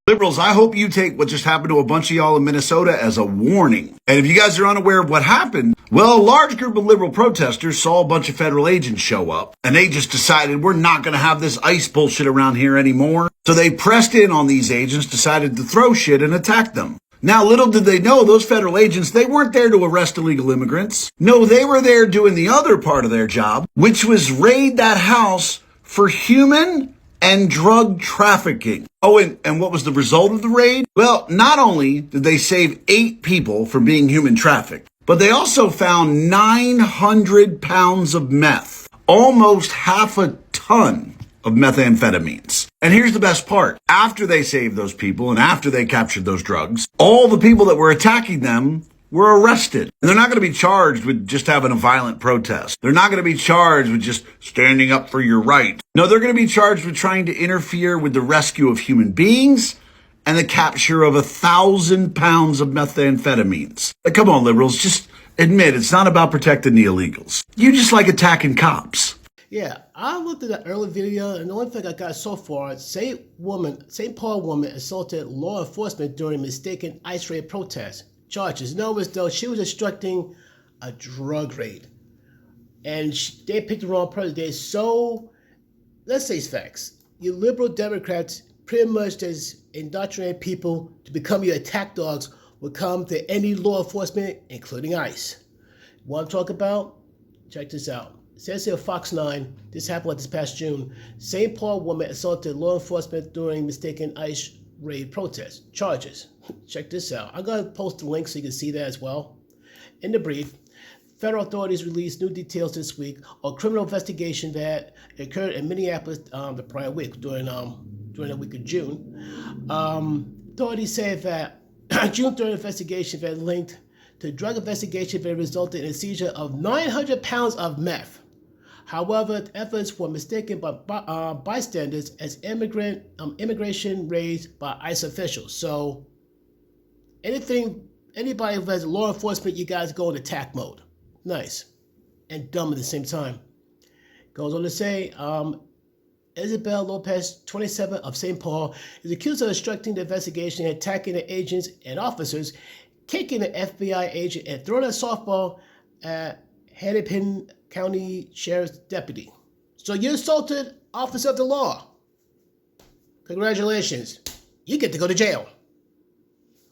Liberals, I hope you take what just happened to a bunch of y'all in Minnesota as a warning. And if you guys are unaware of what happened, well, a large group of liberal protesters saw a bunch of federal agents show up, and they just decided we're not going to have this ICE bullshit around here anymore. So they pressed in on these agents, decided to throw shit and attack them. Now, little did they know, those federal agents, they weren't there to arrest illegal immigrants. No, they were there doing the other part of their job, which was raid that house for human and drug trafficking. Oh, and what was the result of the raid? Well, not only did they save 8 people from being human trafficked, but they also found 900 pounds of meth, almost half a ton of methamphetamines. And here's the best part. After they saved those people and after they captured those drugs, all the people that were attacking them were arrested. And they're not going to be charged with just having a violent protest. They're not going to be charged with just standing up for your right. No, they're going to be charged with trying to interfere with the rescue of human beings and the capture of 1,000 pounds of methamphetamines. Like, come on, liberals, just admit it's not about protecting the illegals. You just like attacking cops. Yeah, I looked at that early video, and the only thing I got so far, St. Paul woman assaulted law enforcement during mistaken ICE raid protest. Charges. No, as though she was instructing a drug raid. And they picked the wrong person. They're so, let's say it's facts. You liberal Democrats pretty much just indoctrinate people to become your attack dogs will come to any law enforcement, including ICE. What I'm talking about? Check this out. It says here Fox 9, this happened like this past June. St. Paul woman assaulted law enforcement during mistaken ICE raid protest. Charges. Check this out. I'm going to post the link so you can see that as well. In the brief, federal authorities released new details this week on criminal investigation that occurred in Minneapolis the prior week during the week of June. Authorities say that June 3rd investigation that linked to drug investigation that resulted in a seizure of 900 pounds of meth. However, efforts were mistaken by bystanders as immigration raised by ICE officials. So, anybody who has law enforcement, you guys go in attack mode. Nice. And dumb at the same time. Goes on to say, Isabel Lopez, 27, of St. Paul, is accused of obstructing the investigation, attacking the agents and officers, kicking an FBI agent, and throwing a softball at Hennepin County Sheriff's deputy. So you assaulted officer of the law. Congratulations. You get to go to jail.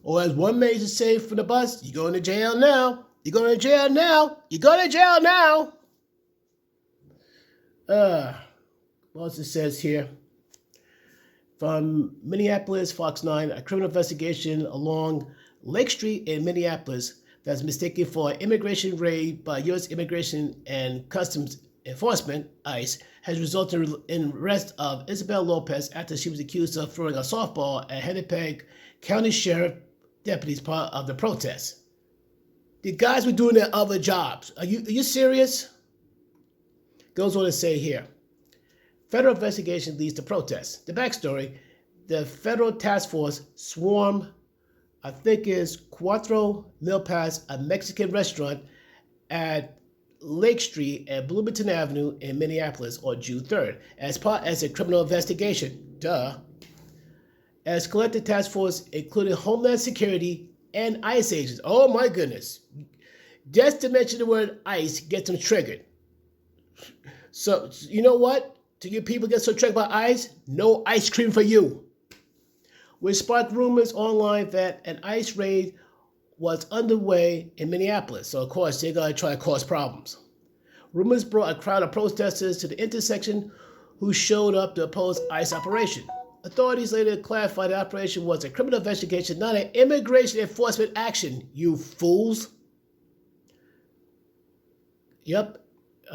Or as one man used to say from the bus, you're going to jail now. You're going to jail now. You're going to jail now. What else it says here? From Minneapolis, Fox 9, a criminal investigation along Lake Street in Minneapolis that's mistaken for an immigration raid by U.S. Immigration and Customs Enforcement, ICE, has resulted in the arrest of Isabel Lopez after she was accused of throwing a softball at Hennepin County Sheriff deputies part of the protest. The guys were doing their other jobs. Are you serious? Goes on to say here. Federal investigation leads to protests. The backstory, the federal task force swarmed, I think is Cuatro Milpas, a Mexican restaurant at Lake Street and Bloomington Avenue in Minneapolis on June 3rd, as part of a criminal investigation. Duh. As collective task force included Homeland Security and ICE agents. Oh my goodness. Just to mention the word ICE gets them triggered. So, you know what? To you people get so triggered by ICE, no ice cream for you. Which sparked rumors online that an ICE raid was underway in Minneapolis. So, of course, they're going to try to cause problems. Rumors brought a crowd of protesters to the intersection who showed up to oppose ICE operation. Authorities later clarified the operation was a criminal investigation, not an immigration enforcement action, you fools. Yep.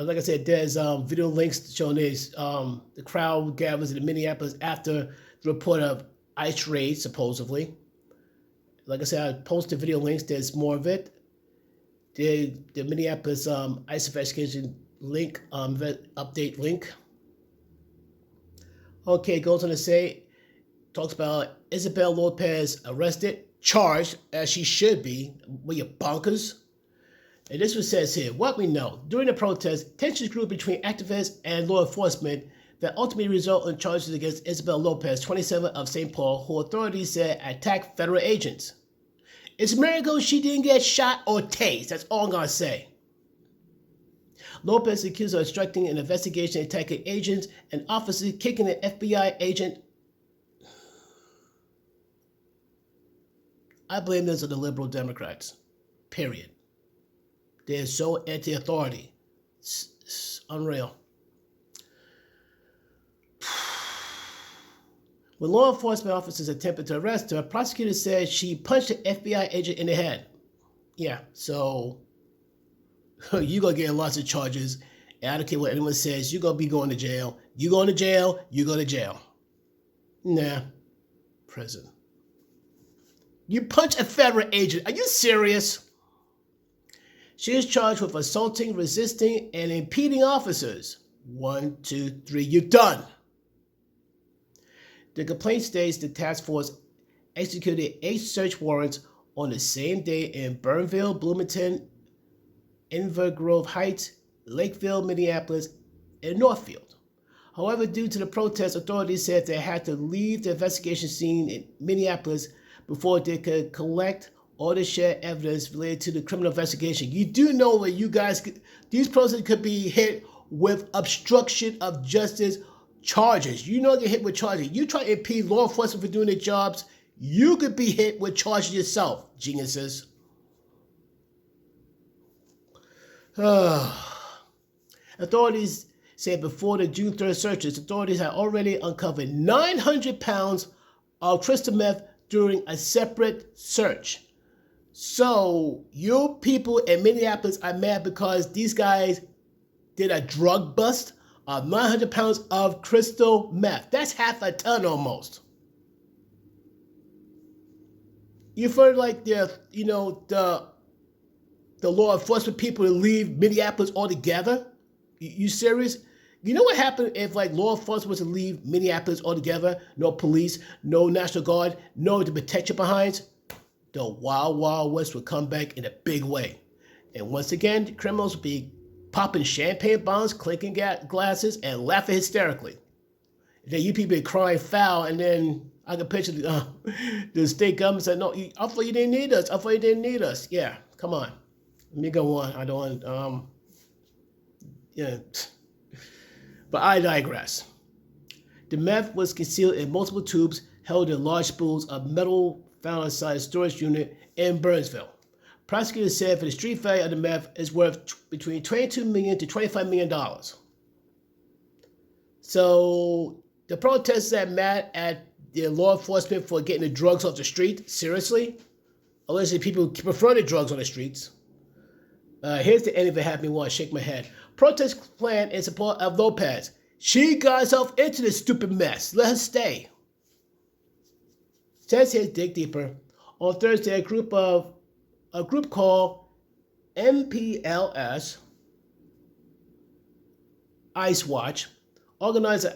Like I said, there's video links showing this. The crowd gathers in Minneapolis after the report of ICE raid, supposedly. Like I said, I posted video links. There's more of it. The Minneapolis ICE investigation link, update link. Okay, goes on to say, talks about Isabel Lopez arrested, charged, as she should be. Were you bonkers? And this one says here, what we know, during the protest, tensions grew between activists and law enforcement that ultimately result in charges against Isabel Lopez, 27, of St. Paul, who authorities said attacked federal agents. It's a miracle she didn't get shot or tased. That's all I'm going to say. Lopez accused of obstructing an investigation, attacking agents and officers, kicking an FBI agent. I blame this on the liberal Democrats. Period. They're so anti-authority. It's unreal. When law enforcement officers attempted to arrest her, prosecutors said she punched an FBI agent in the head. Yeah, so you're going to get lots of charges. And I don't care what anyone says. You're going to be going to jail. You going to jail, you go to jail. Nah, prison. You punch a federal agent. Are you serious? She is charged with assaulting, resisting, and impeding officers. 1, 2, 3, you're done. The complaint states the task force executed 8 search warrants on the same day in Burnville, Bloomington, Inver Grove Heights, Lakeville, Minneapolis, and Northfield. However, due to the protests, authorities said they had to leave the investigation scene in Minneapolis before they could collect or to share evidence related to the criminal investigation. You do know that you guys, these persons could be hit with obstruction of justice charges. You know, get hit with charges. You try to impede law enforcement for doing their jobs, you could be hit with charges yourself, geniuses. Authorities said before the June 3rd searches, authorities had already uncovered 900 pounds of crystal meth during a separate search. So, you people in Minneapolis are mad because these guys did a drug bust of 900 pounds of crystal meth. That's half a ton almost. You've heard like the law enforcement people to leave Minneapolis altogether? You serious? You know what happened if like law enforcement was to leave Minneapolis altogether? No police, no National Guard, no to protect your behinds? The Wild Wild West would come back in a big way. And once again, the criminals would be popping champagne bottles, clinking glasses, and laughing hysterically. Then you people be crying foul, and then I can picture the state government said, no, I thought you didn't need us. I thought you didn't need us. Yeah, come on. Let me go on. I don't want, yeah. But I digress. The meth was concealed in multiple tubes held in large spools of metal found inside a storage unit in Burnsville. Prosecutors said for the street value of the meth is worth between $22 million to $25 million. So the protesters are mad at the law enforcement for getting the drugs off the street. Seriously? Allegedly, people prefer the drugs on the streets. Here's the end of it happening while I shake my head. Protest plan in support of Lopez. She got herself into this stupid mess. Let her stay. Says here, dig deeper. On Thursday, a group called MPLS Ice Watch organized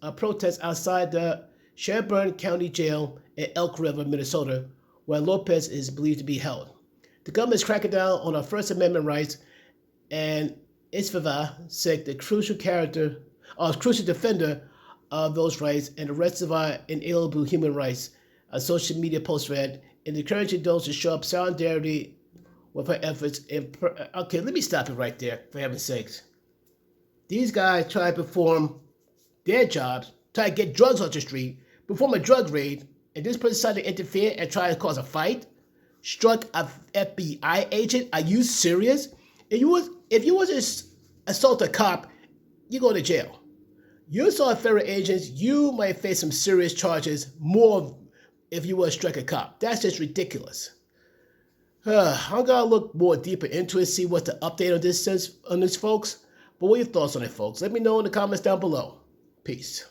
a protest outside the Shelburne County Jail in Elk River, Minnesota, where Lopez is believed to be held. The government is cracking down on our First Amendment rights, and Isfava said the crucial defender of those rights and the rest of our inalienable human rights. A social media post read, and encouraging those to show up solidarity with her efforts. Okay, let me stop it right there, for heaven's sakes. These guys try to perform their jobs, try to get drugs off the street, perform a drug raid, and this person decided to interfere and try to cause a fight, struck a FBI agent. Are you serious? If you was to assault a cop, you go to jail. You assault federal agents, you might face some serious charges, more if you were to strike a cop. That's just ridiculous. I'm gonna look more deeper into it, see what the update on this folks. But what are your thoughts on it, folks? Let me know in the comments down below. Peace.